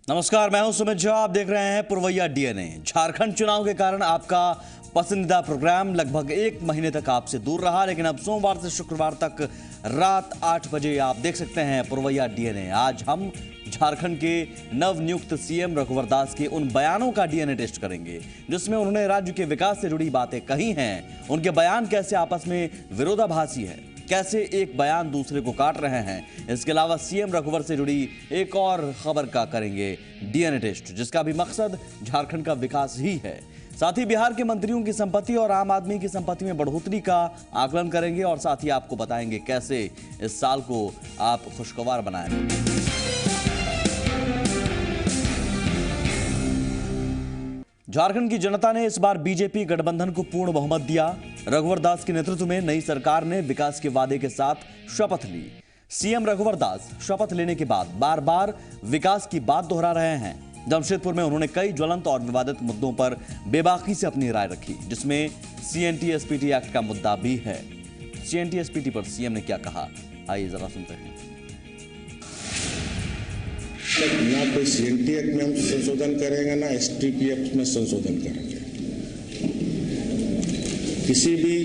नमस्कार, मैं हूं सुमित झा। आप देख रहे हैं पुरवैया डीएनए। झारखंड चुनाव के कारण आपका पसंदीदा प्रोग्राम लगभग एक महीने तक आपसे दूर रहा, लेकिन अब सोमवार से शुक्रवार तक रात 8 बजे आप देख सकते हैं पुरवैया डीएनए। आज हम झारखंड के नवनियुक्त सीएम रघुवर दास के उन बयानों का डीएनए टेस्ट करेंगे जिसमें उन्होंने राज्य के विकास से जुड़ी बातें कही हैं। उनके बयान कैसे आपस में विरोधाभासी है, कैसे एक बयान दूसरे को काट रहे हैं। इसके अलावा सीएम रघुवर से जुड़ी एक और खबर का करेंगे डीएनए टेस्ट, जिसका भी मकसद झारखंड का विकास ही है। साथ ही बिहार के मंत्रियों की संपत्ति और आम आदमी की संपत्ति में बढ़ोतरी का आकलन करेंगे और साथ ही आपको बताएंगे कैसे इस साल को आप खुशगवार बनाएंगे। झारखंड की जनता ने इस बार बीजेपी गठबंधन को पूर्ण बहुमत दिया। रघुवर दास के नेतृत्व में नई सरकार ने विकास के वादे के साथ शपथ ली। सीएम रघुवर दास शपथ लेने के बाद बार बार विकास की बात दोहरा रहे हैं। जमशेदपुर में उन्होंने कई ज्वलंत और विवादित मुद्दों पर बेबाकी से अपनी राय रखी, जिसमें सीएनटी एसपीटी एक्ट का मुद्दा भी है। सीएनटी एसपीटी पर सीएम ने क्या कहा, आइए जरा सुनते हैं। ना कोई सीएनटी एक्ट में हम संशोधन करेंगे, ना एसटीपी एक्ट में संशोधन करेंगे। किसी भी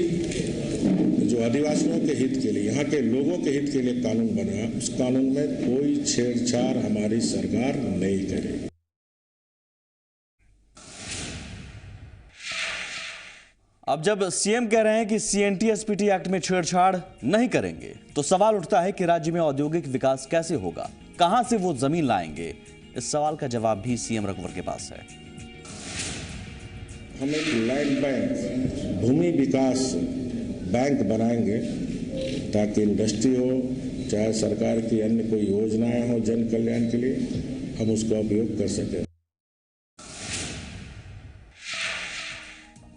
जो आदिवासियों के हित के लिए, यहाँ के लोगों के हित के लिए कानून बना, उस कानून में कोई छेड़छाड़ हमारी सरकार नहीं करेगी। अब जब सीएम कह रहे हैं कि सीएनटी एसपीटी एक्ट में छेड़छाड़ नहीं करेंगे, तो सवाल उठता है कि राज्य में औद्योगिक विकास कैसे होगा, कहां से वो जमीन लाएंगे। इस सवाल का जवाब भी सीएम रघुवर के पास है। हम एक लैंड बैंक, भूमि विकास बैंक बनाएंगे ताकि इंडस्ट्री हो, चाहे सरकार की अन्य कोई योजनाएं हो जन कल्याण के लिए, हम उसका उपयोग कर सकें।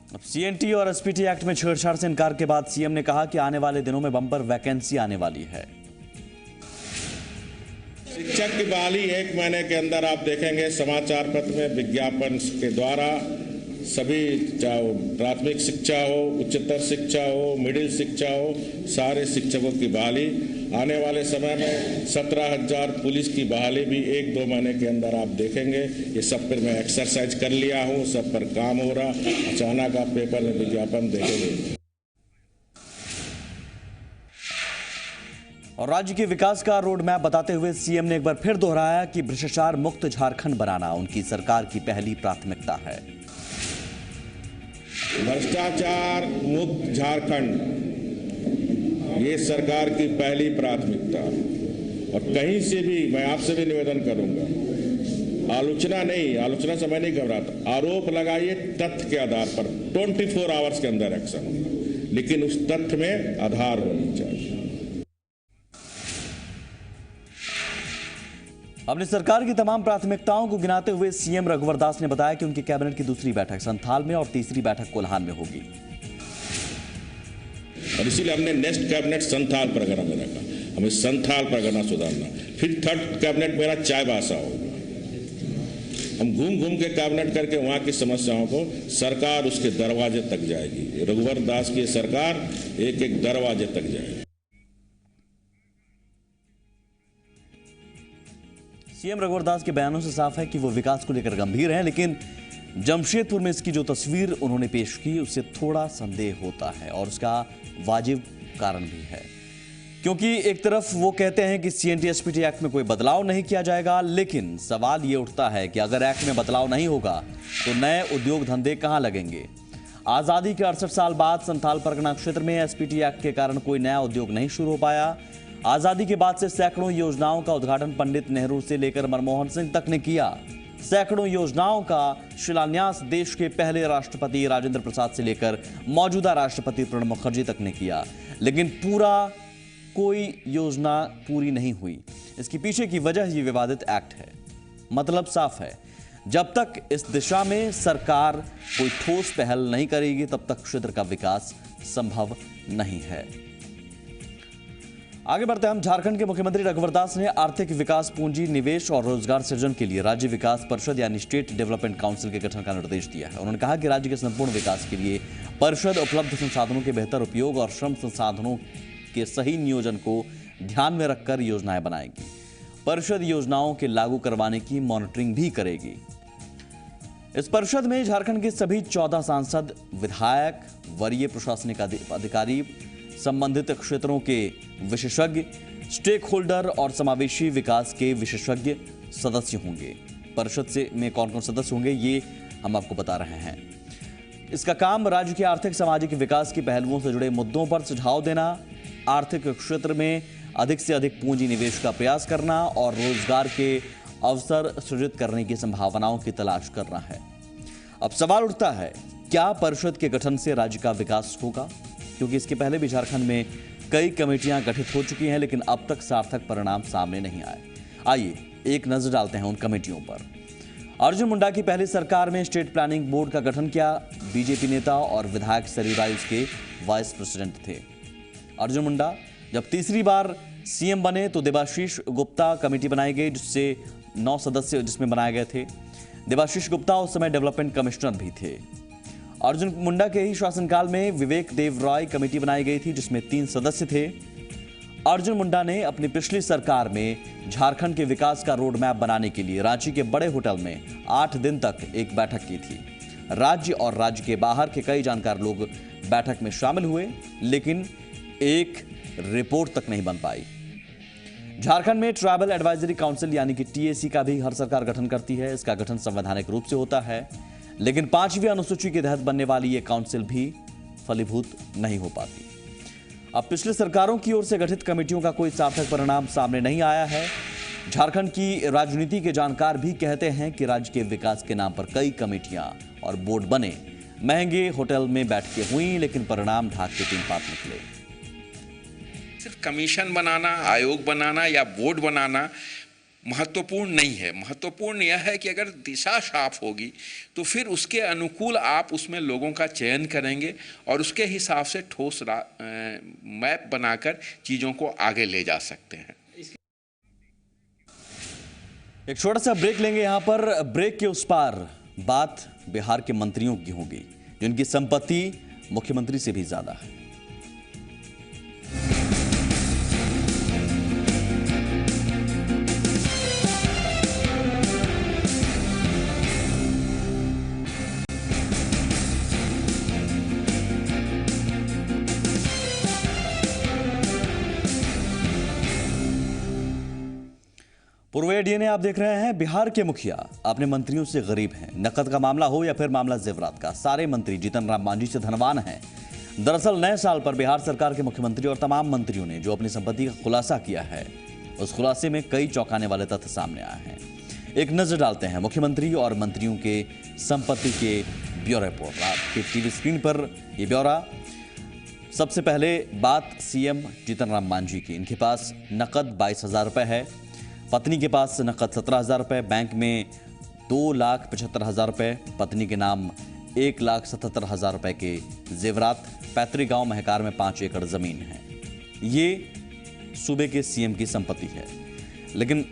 अब सीएनटी और एसपीटी एक्ट में छेड़छाड़ से इनकार के बाद सीएम ने कहा कि आने वाले दिनों में बम्पर वैकेंसी आने वाली है। शिक्षक की बहाली 1 महीने के अंदर आप देखेंगे समाचार पत्र में विज्ञापन के द्वारा सभी, चाहे प्राथमिक शिक्षा हो, उच्चतर शिक्षा हो, मिडिल शिक्षा हो, सारे शिक्षकों की बहाली। आने वाले समय में 17,000 पुलिस की बहाली भी 1-2 महीने के अंदर आप देखेंगे। ये सब पर मैं एक्सरसाइज कर लिया हूँ, सब पर काम हो रहा। अचानक आप पेपर में विज्ञापन देखेंगे। और राज्य के विकास का रोड मैप बताते हुए सीएम ने एक बार फिर दोहराया कि भ्रष्टाचार मुक्त झारखंड बनाना उनकी सरकार की पहली प्राथमिकता है। भ्रष्टाचार मुक्त झारखंड ये सरकार की पहली प्राथमिकता। और कहीं से भी मैं आपसे भी निवेदन करूंगा, आलोचना नहीं, आलोचना से मैं नहीं घबराता, आरोप लगाइए तथ्य के आधार पर, 24 आवर्स के अंदर एक्शन होगा, लेकिन उस तथ्य में आधार होनी चाहिए। अपनी सरकार की तमाम प्राथमिकताओं को गिनाते हुए सीएम रघुवर दास ने बताया कि उनकी कैबिनेट की दूसरी बैठक संथाल में और तीसरी बैठक कोल्हान में होगी। और इसीलिए हमने नेक्स्ट कैबिनेट संथाल परगना में रखा। हमें संथाल परगना सुधारना। फिर 3rd कैबिनेट मेरा चाईबासा होगा। हम घूम घूम के कैबिनेट करके वहां की समस्याओं को, सरकार उसके दरवाजे तक जाएगी। रघुवर दास की सरकार एक एक दरवाजे तक जाएगी। सीएम रघुवर दास के बयानों से साफ है कि वो विकास को लेकर गंभीर हैं, लेकिन जमशेदपुर में इसकी जो तस्वीर उन्होंने पेश की उससे थोड़ा संदेह होता है और उसका वाजिब कारण भी है, क्योंकि एक तरफ वो कहते हैं कि सीएनटी एसपीटी एक्ट में कोई बदलाव नहीं किया जाएगा, लेकिन सवाल ये उठता है कि अगर एक्ट में बदलाव नहीं होगा तो नए उद्योग धंधे कहां लगेंगे। आजादी के 68 साल बाद संथाल परगना क्षेत्र में एसपीटी एक्ट के कारण कोई नया उद्योग नहीं शुरू हो पाया। आजादी के बाद से सैकड़ों योजनाओं का उद्घाटन पंडित नेहरू से लेकर मनमोहन सिंह तक ने किया। सैकड़ों योजनाओं का शिलान्यास देश के पहले राष्ट्रपति राजेंद्र प्रसाद से लेकर मौजूदा राष्ट्रपति प्रणब मुखर्जी तक ने किया, लेकिन कोई योजना पूरी नहीं हुई। इसके पीछे की वजह ये विवादित एक्ट है। मतलब साफ है, जब तक इस दिशा में सरकार कोई ठोस पहल नहीं करेगी तब तक क्षेत्र का विकास संभव नहीं है। आगे बढ़ते हैं हम। झारखंड के मुख्यमंत्री रघुवर दास ने आर्थिक विकास, पूंजी निवेश और रोजगार सृजन के लिए राज्य विकास परिषद यानी स्टेट डेवलपमेंट काउंसिल के गठन का निर्देश दिया है। उन्होंने कहा कि राज्य के संपूर्ण विकास के लिए परिषद उपलब्ध संसाधनों के बेहतर उपयोग और श्रम संसाधनों के सही नियोजन को ध्यान में रखकर योजनाएं बनाएगी। परिषद योजनाओं के लागू करवाने की मॉनिटरिंग भी करेगी। इस परिषद में झारखंड के सभी 14 सांसद, विधायक, वरीय प्रशासनिक अधिकारी, संबंधित क्षेत्रों के विशेषज्ञ, स्टेक होल्डर और समावेशी विकास के विशेषज्ञ सदस्य होंगे। परिषद से में कौन कौन सदस्य होंगे ये हम आपको बता रहे हैं। इसका काम राज्य के आर्थिक सामाजिक विकास के पहलुओं से जुड़े मुद्दों पर सुझाव देना, आर्थिक क्षेत्र में अधिक से अधिक पूंजी निवेश का प्रयास करना और रोजगार के अवसर सृजित करने की संभावनाओं की तलाश करना है। अब सवाल उठता है, क्या परिषद के गठन से राज्य का विकास होगा? क्योंकि इसके पहले भी झारखंड में कई कमेटियां गठित हो चुकी हैं, लेकिन अब तक सार्थक परिणाम सामने नहीं आए। आइए एक नजर डालते हैं उन कमेटियों पर। अर्जुन मुंडा की पहली सरकार में स्टेट प्लानिंग बोर्ड का गठन किया। बीजेपी नेता और विधायक सरीराज उसके वाइस प्रेसिडेंट थे। अर्जुन मुंडा जब तीसरी बार सीएम बने तो देबाशीष गुप्ता कमेटी बनाई गई, जिससे 9 सदस्य जिसमें बनाए गए थे। देबाशीष गुप्ता उस समय डेवलपमेंट कमिश्नर भी थे। अर्जुन मुंडा के ही शासनकाल में विवेक देव रॉय कमेटी बनाई गई थी, जिसमें 3 सदस्य थे। अर्जुन मुंडा ने अपनी पिछली सरकार में झारखंड के विकास का रोड मैप बनाने के लिए रांची के बड़े होटल में 8 दिन तक एक बैठक की थी। राज्य और राज्य के बाहर के कई जानकार लोग बैठक में शामिल हुए, लेकिन एक रिपोर्ट तक नहीं बन पाई। झारखंड में ट्राइबल एडवाइजरी काउंसिल यानी कि टीएसी का भी हर सरकार गठन करती है। इसका गठन संवैधानिक रूप से होता है, लेकिन 5वीं अनुसूची के तहत बनने वाली यह काउंसिल भी फलीभूत नहीं हो पाती। अब पिछले सरकारों की ओर से गठित कमेटियों का कोई सार्थक परिणाम सामने नहीं आया है। झारखंड की राजनीति के जानकार भी कहते हैं कि राज्य के विकास के नाम पर कई कमेटियां और बोर्ड बने, महंगे होटल में बैठकें हुई, लेकिन परिणाम ढाक के 3 पात निकले। सिर्फ कमीशन बनाना, आयोग बनाना या बोर्ड बनाना महत्वपूर्ण नहीं है। महत्वपूर्ण यह है कि अगर दिशा साफ होगी तो फिर उसके अनुकूल आप उसमें लोगों का चयन करेंगे और उसके हिसाब से ठोस मैप बनाकर चीज़ों को आगे ले जा सकते हैं। एक छोटा सा ब्रेक लेंगे। यहां पर ब्रेक के उस पार बात बिहार के मंत्रियों की होगी, जिनकी संपत्ति मुख्यमंत्री से भी ज्यादा है। पूर्व डीएनए आप देख रहे हैं। बिहार के मुखिया अपने मंत्रियों से गरीब हैं। नकद का मामला हो या फिर मामला जेवरात का, सारे मंत्री जीतन राम मांझी से धनवान हैं। दरअसल नए साल पर बिहार सरकार के मुख्यमंत्री और तमाम मंत्रियों ने जो अपनी संपत्ति का खुलासा किया है, उस खुलासे में कई चौंकाने वाले तथ्य सामने आए हैं। एक नजर डालते हैं मुख्यमंत्री और मंत्रियों के संपत्ति के ब्यौरे पर। आपके टीवी स्क्रीन पर यह ब्यौरा। सबसे पहले बात सीएम जीतन राम मांझी की। इनके पास नकद 22,000 रुपए है, पत्नी के पास नकद 17,000 रुपए, बैंक में 2,75,000 रुपए, पत्नी के नाम 1,77,000 रुपए के जेवरात, पैतृक गांव महकार में 5 एकड़ जमीन है। ये सूबे के सीएम की संपत्ति है। लेकिन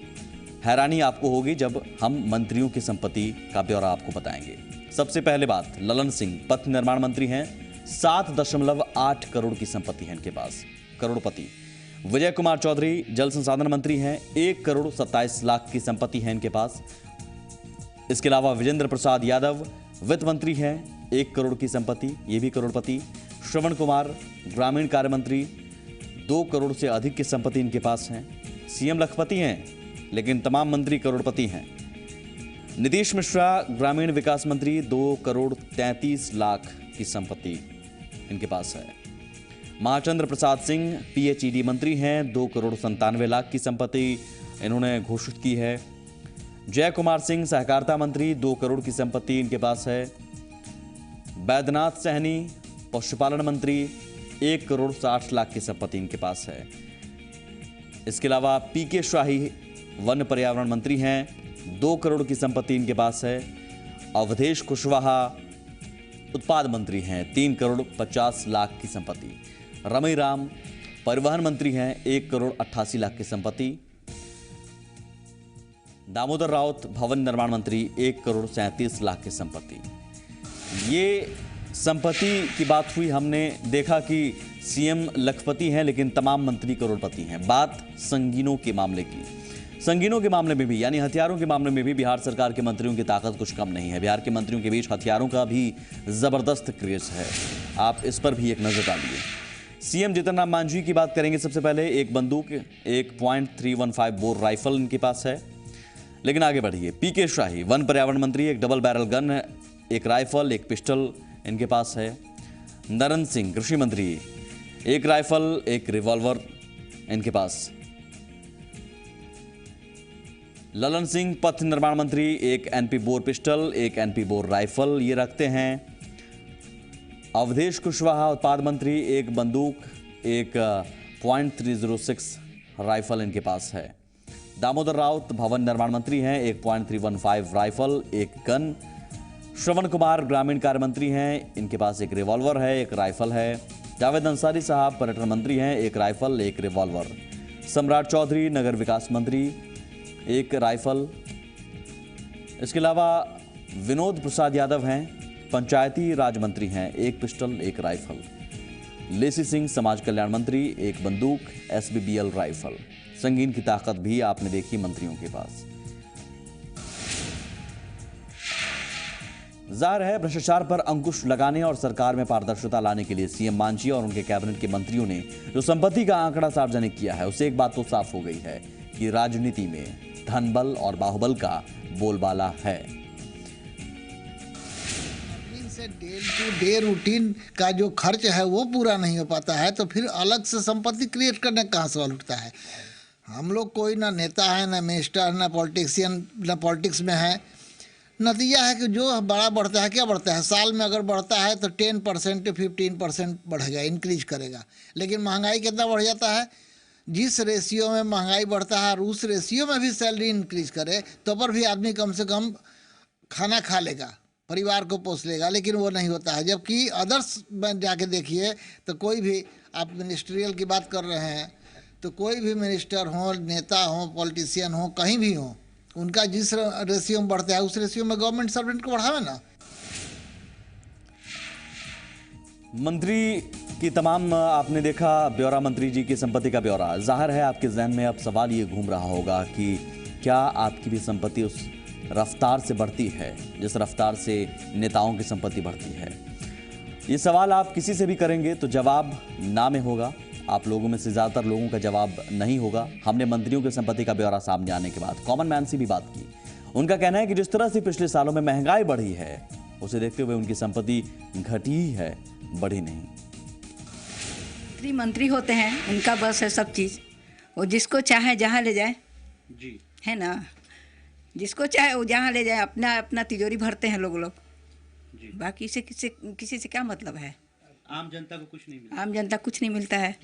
हैरानी आपको होगी जब हम मंत्रियों की संपत्ति का ब्यौरा आपको बताएंगे। सबसे पहले बात, ललन सिंह पथ निर्माण मंत्री हैं, 7.8 करोड़ की संपत्ति है इनके पास, करोड़पति। विजय कुमार चौधरी जल संसाधन मंत्री हैं, 1 करोड़ 27 लाख की संपत्ति है इनके पास। इसके अलावा विजेंद्र प्रसाद यादव वित्त मंत्री हैं, 1 करोड़ की संपत्ति, ये भी करोड़पति। श्रवण कुमार ग्रामीण कार्य मंत्री, 2 करोड़ से अधिक की संपत्ति इनके पास है। सीएम लखपति हैं, लेकिन तमाम मंत्री करोड़पति हैं। नीतीश मिश्रा ग्रामीण विकास मंत्री, 2 करोड़ 33 लाख की संपत्ति इनके पास है। महाचंद्र प्रसाद सिंह पीएचईडी मंत्री हैं, 2 करोड़ 97 लाख की संपत्ति इन्होंने घोषित की है। जय कुमार सिंह सहकारिता मंत्री, 2 करोड़ की संपत्ति इनके पास है। बैद्यनाथ सहनी पशुपालन मंत्री, 1 करोड़ 60 लाख की संपत्ति इनके पास है। इसके अलावा पीके शाही वन पर्यावरण मंत्री हैं, 2 करोड़ की संपत्ति इनके पास है। अवधेश कुशवाहा उत्पाद मंत्री हैं, 3 करोड़ 50 लाख की संपत्ति। रमई राम परिवहन मंत्री हैं, 1 करोड़ 88 लाख की संपत्ति। दामोदर राउत भवन निर्माण मंत्री, 1 करोड़ 37 लाख की संपत्ति। ये संपत्ति की बात हुई, हमने देखा कि सीएम लखपति हैं, लेकिन तमाम मंत्री करोड़पति हैं। बात संगीनों के मामले की। संगीनों के मामले में भी यानी हथियारों के मामले में भी बिहार सरकार के मंत्रियों की ताकत कुछ कम नहीं है। बिहार के मंत्रियों के बीच हथियारों का भी जबरदस्त क्रेज है। आप इस पर भी एक नजर डालिए। सीएम जीतन राम मांझी की बात करेंगे। सबसे पहले एक बंदूक, एक .315 बोर राइफल इनके पास है। लेकिन आगे बढ़िए। पीके शाही वन पर्यावरण मंत्री, एक डबल बैरल गन, एक राइफल, एक पिस्टल इनके पास है। नरेंद्र सिंह कृषि मंत्री, एक राइफल, एक रिवॉल्वर इनके पास। ललन सिंह पथ निर्माण मंत्री, एक एनपी बोर पिस्टल, एक एनपी बोर राइफल ये रखते हैं। अवधेश कुशवाहा उत्पाद मंत्री, एक बंदूक, एक .306 राइफल इनके पास है। दामोदर राउत भवन निर्माण मंत्री हैं, एक .315 राइफल, एक गन। श्रवण कुमार ग्रामीण कार्य मंत्री हैं, इनके पास एक रिवॉल्वर है, एक राइफल है। जावेद अंसारी साहब पर्यटन मंत्री हैं, एक राइफल, एक रिवॉल्वर। सम्राट चौधरी नगर विकास मंत्री, एक राइफल। इसके अलावा विनोद प्रसाद यादव हैं, पंचायती राज मंत्री हैं, एक पिस्टल, एक राइफल। लेसी सिंह समाज कल्याण मंत्री, एक बंदूक, एसबीबीएल राइफल। संगीन की ताकत भी आपने देखी मंत्रियों के पास। जाहिर है भ्रष्टाचार पर अंकुश लगाने और सरकार में पारदर्शिता लाने के लिए सीएम मांझी और उनके कैबिनेट के मंत्रियों ने जो संपत्ति का आंकड़ा सार्वजनिक किया है, उससे एक बात तो साफ हो गई है कि राजनीति में धन बल और बाहुबल का बोलबाला है। से डे टू डे रूटीन का जो खर्च है वो पूरा नहीं हो पाता है, तो फिर अलग से संपत्ति क्रिएट करने का कहाँ सवाल उठता है। हम लोग कोई ना नेता है, ना मिनिस्टर, ना पॉलिटिशियन, ना पॉलिटिक्स में है। नतीजा है कि जो बड़ा बढ़ता है, क्या बढ़ता है, साल में अगर बढ़ता है तो 10% to 15% बढ़ेगा, इंक्रीज करेगा। लेकिन महंगाई कितना बढ़ जाता है, जिस रेशियो में महंगाई बढ़ता है और उस रेशियो में भी सैलरी इंक्रीज करे तो पर भी आदमी कम से कम खाना खा लेगा, परिवार को पोस लेगा। लेकिन वो नहीं होता है। जबकि अदर्स में जाके देखिए तो कोई भी, आप मिनिस्ट्रियल की बात कर रहे हैं, तो कोई भी मिनिस्टर हो, नेता हो, पॉलिटिशियन हो, कहीं भी हो, उनका जिस रेशियो में बढ़ता है उस रेशियो में गवर्नमेंट सर्वेंट को बढ़ावे ना। मंत्री की तमाम आपने देखा ब्यौरा, मंत्री जी की संपत्ति का ब्यौरा। जाहिर है आपके जहन में अब सवाल ये घूम रहा होगा कि क्या आपकी भी संपत्ति उस रफ्तार से बढ़ती है जिस रफ्तार से नेताओं की संपत्ति बढ़ती है। ये सवाल आप किसी से भी करेंगे तो जवाब ना में होगा। आप लोगों में से ज़्यादातर लोगों का जवाब नहीं होगा। हमने मंत्रियों की संपत्ति का ब्यौरा सामने आने के बाद कॉमन मैन से भी बात की। उनका कहना है कि जिस तरह से पिछले सालों में महंगाई बढ़ी है, उसे देखते हुए उनकी संपत्ति घटी ही है, बढ़ी नहीं। मंत्री होते हैं, उनका बस है सब चीज़। वो जिसको चाहे जहाँ ले जाए जी, है ना, जिसको चाहे वो जहाँ ले जाए। अपना अपना तिजोरी भरते हैं लोग जी। बाकी से किसी से क्या मतलब है। आम जनता को कुछ नहीं मिलता। आम जनता कुछ नहीं मिलता है।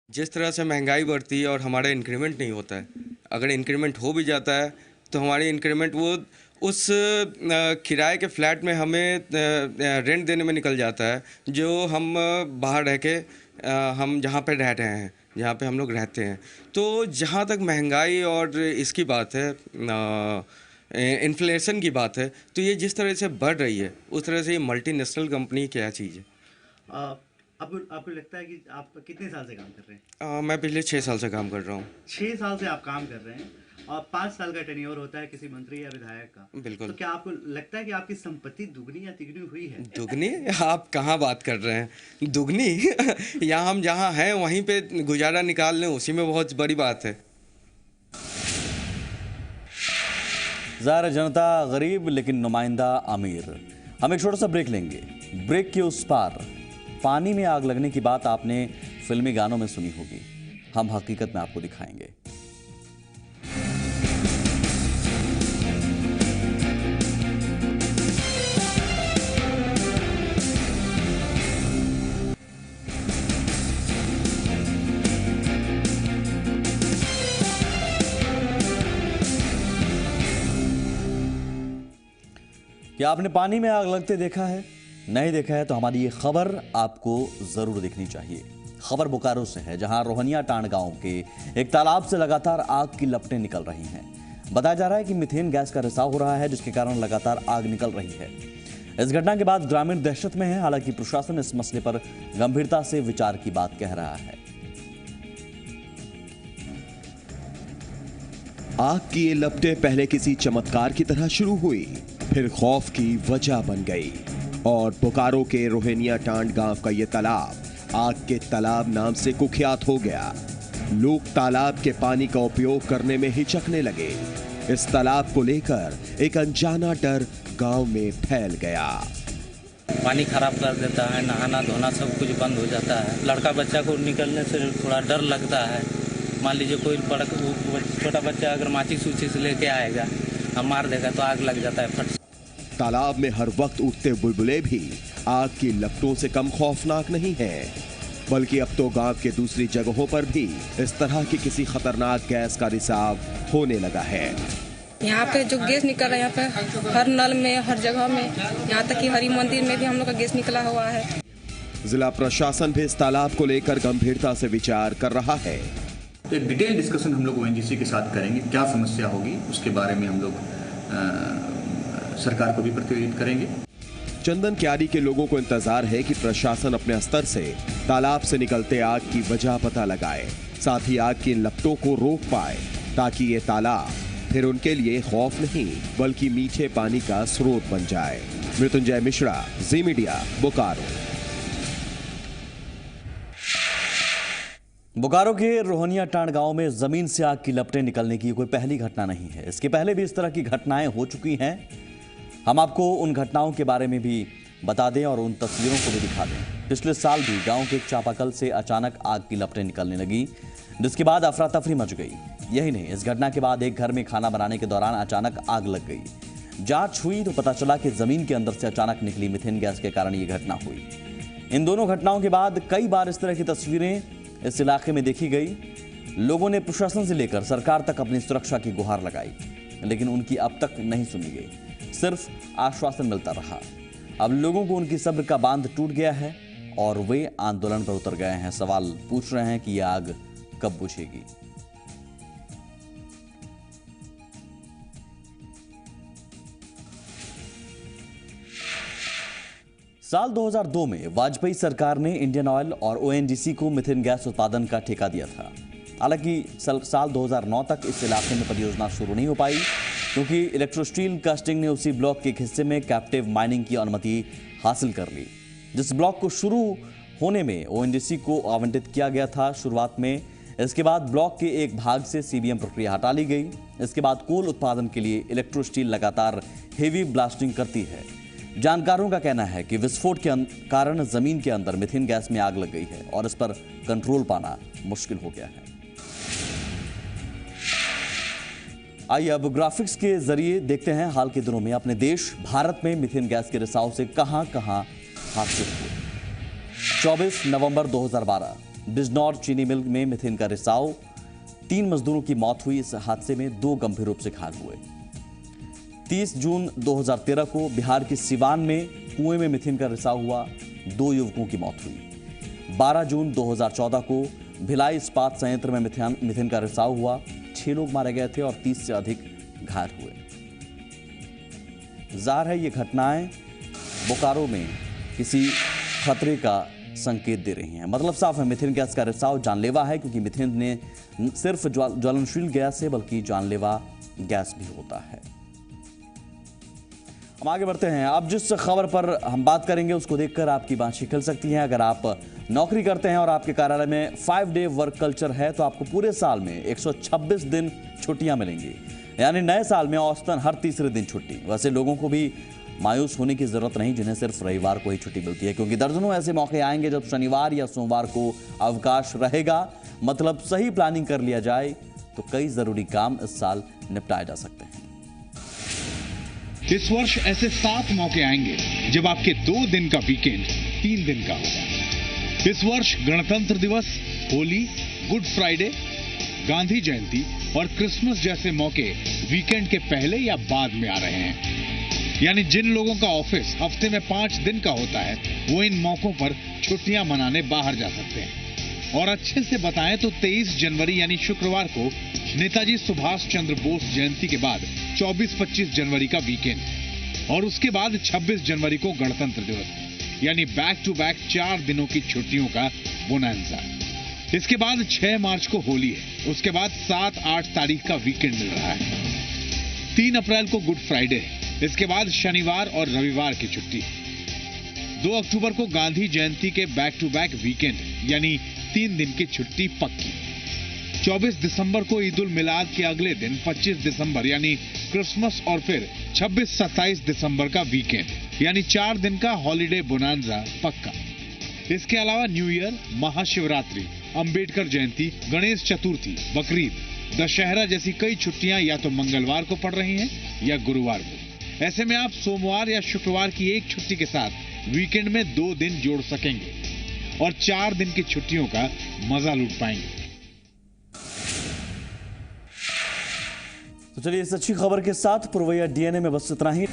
जिस तरह से महंगाई बढ़ती है और हमारा इंक्रीमेंट नहीं होता है, अगर इंक्रीमेंट हो भी जाता है तो हमारी इंक्रीमेंट वो उस किराए के फ्लैट में हमें रेंट देने में निकल जाता है, जो हम बाहर रह के हम जहाँ पे रह रहे हैं, जहाँ पे हम लोग रहते हैं। तो जहाँ तक महंगाई और इसकी बात है, इन्फ्लेशन की बात है, तो ये जिस तरह से बढ़ रही है उस तरह से ये मल्टीनेशनल कंपनी क्या चीज़ है। आपको लगता है कि आप कितने साल से काम कर रहे हैं? मैं पिछले 6 साल से काम कर रहा हूँ। 6 साल से आप काम कर रहे हैं और 5 साल का टेन्योर होता है किसी मंत्री या विधायक का। बिल्कुल। तो क्या आपको लगता है कि आपकी संपत्ति दुगनी या तिगनी हुई है? दुगनी? आप कहाँ बात कर रहे हैं, दुगनी? यहाँ हम जहाँ हैं वहीं पे गुजारा निकाल लें, उसी में बहुत बड़ी बात है। ज़ाहिर जनता गरीब लेकिन नुमाइंदा अमीर। हम एक छोटा सा ब्रेक लेंगे। ब्रेक के उस पार पानी में आग लगने की बात आपने फिल्मी गानों में सुनी होगी, हम हकीकत में आपको दिखाएंगे। क्या आपने पानी में आग लगते देखा है? नहीं देखा है तो हमारी ये खबर आपको जरूर देखनी चाहिए। खबर बोकारो से है, जहां रोहनिया टांड गांव के एक तालाब से लगातार आग की लपटें निकल रही हैं। बताया जा रहा है कि मीथेन गैस का रिसाव हो रहा है, जिसके कारण लगातार आग निकल रही है। इस घटना के बाद ग्रामीण दहशत में है। हालांकि प्रशासन इस मसले पर गंभीरता से विचार की बात कह रहा है। आग की ये लपटें पहले किसी चमत्कार की तरह शुरू हुई, फिर खौफ की वजह बन गई और बोकारो के रोहिनिया टांड गांव का ये तालाब आग के तालाब नाम से कुख्यात हो गया। लोग तालाब के पानी का उपयोग करने में हिचकने लगे। इस तालाब को लेकर एक अनजाना डर गांव में फैल गया। पानी खराब कर देता है, नहाना धोना सब कुछ बंद हो जाता है। लड़का बच्चा को निकलने से थोड़ा डर लगता है। मान लीजिए कोई छोटा बच्चा अगर माचिस उचिस लेके आएगा और मार देगा तो आग लग जाता है फट। तालाब में हर वक्त उठते बुलबुले भी आग की लपटों से कम खौफनाक नहीं है, बल्कि अब तो गांव के दूसरी जगहों पर भी इस तरह की किसी खतरनाक गैस का रिसाव होने लगा है। यहाँ पे जो गैस निकल रहा है, यहाँ पे हर नल में, हर जगह में, यहाँ तक कि हरि मंदिर में भी हम लोग का गैस निकला हुआ है। जिला प्रशासन भी इस तालाब को लेकर गंभीरता से विचार कर रहा है। तो एक डिटेल डिस्कशन हम लोग ओएनजीसी के साथ करेंगे, क्या समस्या होगी उसके बारे में हम लोग सरकार को भी प्रतिनिधित्व करेंगे। चंदन क्यारी के लोगों को इंतजार है कि प्रशासन अपने स्तर से तालाब से निकलते आग की वजह पता लगाए, साथ ही आग की इन लपटों को रोक पाए, ताकि ये तालाब फिर उनके लिए खौफ नहीं बल्कि मीठे पानी का स्रोत बन जाए। मृत्युंजय मिश्रा, जी मीडिया, बोकारो। बोकारो के रोहनिया टांड गांव में जमीन से आग की लपटें निकलने की कोई पहली घटना नहीं है। इसके पहले भी इस तरह की घटनाएं हो चुकी हैं। हम आपको उन घटनाओं के बारे में भी बता दें और उन तस्वीरों को भी दिखा दें। पिछले साल भी गांव के एक चापाकल से अचानक आग की लपटें निकलने लगी, जिसके बाद अफरा तफरी मच गई। यही नहीं, इस घटना के बाद एक घर में खाना बनाने के दौरान अचानक आग लग गई। जांच हुई तो पता चला कि जमीन के अंदर से अचानक निकली मीथेन गैस के कारण ये घटना हुई। इन दोनों घटनाओं के बाद कई बार इस तरह की तस्वीरें इस इलाके में देखी गई। लोगों ने प्रशासन से लेकर सरकार तक अपनी सुरक्षा की गुहार लगाई, लेकिन उनकी अब तक नहीं सुनी गई, सिर्फ आश्वासन मिलता रहा। अब लोगों को उनकी सब्र का बांध टूट गया है और वे आंदोलन पर उतर गए हैं। सवाल पूछ रहे हैं कि यह आग कब बुझेगी। साल 2002 में वाजपेयी सरकार ने इंडियन ऑयल और ओएनजीसी को मीथेन गैस उत्पादन का ठेका दिया था। हालांकि साल 2009 तक इस इलाके में परियोजना शुरू नहीं हो पाई, क्योंकि इलेक्ट्रो स्टील कास्टिंग ने उसी ब्लॉक के एक हिस्से में कैप्टिव माइनिंग की अनुमति हासिल कर ली। जिस ब्लॉक को शुरू होने में ओएनजीसी को आवंटित किया गया था शुरुआत में, इसके बाद ब्लॉक के एक भाग से सीबीएम प्रक्रिया हटा ली गई। इसके बाद कोल उत्पादन के लिए इलेक्ट्रो स्टील लगातार हेवी ब्लास्टिंग करती है। जानकारों का कहना है कि विस्फोट के कारण जमीन के अंदर मीथेन गैस में आग लग गई है और इस पर कंट्रोल पाना मुश्किल हो गया है। आइए अब ग्राफिक्स के जरिए देखते हैं हाल के दिनों में अपने देश भारत में मीथेन गैस के रिसाव से कहां-कहां हादसे हुए। 24 नवंबर 2012 बिजनौर चीनी मिल में मीथेन का रिसाव, 3 मजदूरों की मौत हुई। इस हादसे में 2 गंभीर रूप से घायल हुए। 30 जून 2013 को बिहार के सिवान में कुएं में मीथेन का रिसाव हुआ, 2 युवकों की मौत हुई। 12 जून 2014 को भिलाई इस्पात संयंत्र में मीथेन का रिसाव हुआ, 6 लोग मारे गए थे और 30 से अधिक घायल हुए। जाहिर है ये घटनाएं बोकारो में किसी खतरे का संकेत दे रही हैं। मतलब साफ है, मीथेन गैस का रिसाव जानलेवा है, क्योंकि मीथेन ने सिर्फ ज्वलनशील गैस है बल्कि जानलेवा गैस भी होता है। हम आगे बढ़ते हैं। अब जिस खबर पर हम बात करेंगे उसको देखकर आपकी बातें खिल सकती हैं। अगर आप नौकरी करते हैं और आपके कार्यालय में 5 डे वर्क कल्चर है तो आपको पूरे साल में 126 दिन छुट्टियां मिलेंगी, यानी नए साल में औसतन हर तीसरे दिन छुट्टी। वैसे लोगों को भी मायूस होने की जरूरत नहीं जिन्हें सिर्फ रविवार को ही छुट्टी मिलती है, क्योंकि दर्जनों ऐसे मौके आएंगे जब शनिवार या सोमवार को अवकाश रहेगा। मतलब सही प्लानिंग कर लिया जाए तो कई जरूरी काम इस साल निपटाए जा सकते हैं। इस वर्ष ऐसे 7 मौके आएंगे जब आपके 2 दिन का वीकेंड 3 दिन का होगा। इस वर्ष गणतंत्र दिवस, होली, गुड फ्राइडे, गांधी जयंती और क्रिसमस जैसे मौके वीकेंड के पहले या बाद में आ रहे हैं। यानी जिन लोगों का ऑफिस हफ्ते में 5 दिन का होता है वो इन मौकों पर छुट्टियां मनाने बाहर जा सकते हैं। और अच्छे से बताएं तो 23 जनवरी यानी शुक्रवार को नेताजी सुभाष चंद्र बोस जयंती के बाद 24-25 जनवरी का वीकेंड और उसके बाद 26 जनवरी को गणतंत्र दिवस, यानी बैक टू बैक 4 दिनों की छुट्टियों का बोनांजा। इसके बाद 6 मार्च को होली है, उसके बाद 7-8 तारीख का वीकेंड मिल रहा है। 3 अप्रैल को गुड फ्राइडे है, इसके बाद शनिवार और रविवार की छुट्टी है। 2 अक्टूबर को गांधी जयंती के बैक टू बैक वीकेंड यानी 3 दिन की छुट्टी पक्की। 24 दिसंबर को ईद उल मिलाद के अगले दिन 25 दिसंबर यानी क्रिसमस और फिर 26-27 दिसंबर का वीकेंड यानी 4 दिन का हॉलिडे बोनांजा पक्का। इसके अलावा न्यू ईयर, महाशिवरात्रि, अंबेडकर जयंती, गणेश चतुर्थी, बकरीद, दशहरा जैसी कई छुट्टियां या तो मंगलवार को पड़ रही हैं या गुरुवार को। ऐसे में आप सोमवार या शुक्रवार की एक छुट्टी के साथ वीकेंड में 2 दिन जोड़ सकेंगे और 4 दिन की छुट्टियों का मजा लूट पाएंगे। तो चलिए इस अच्छी खबर के साथ पुरवैया डीएनए में बस इतना ही।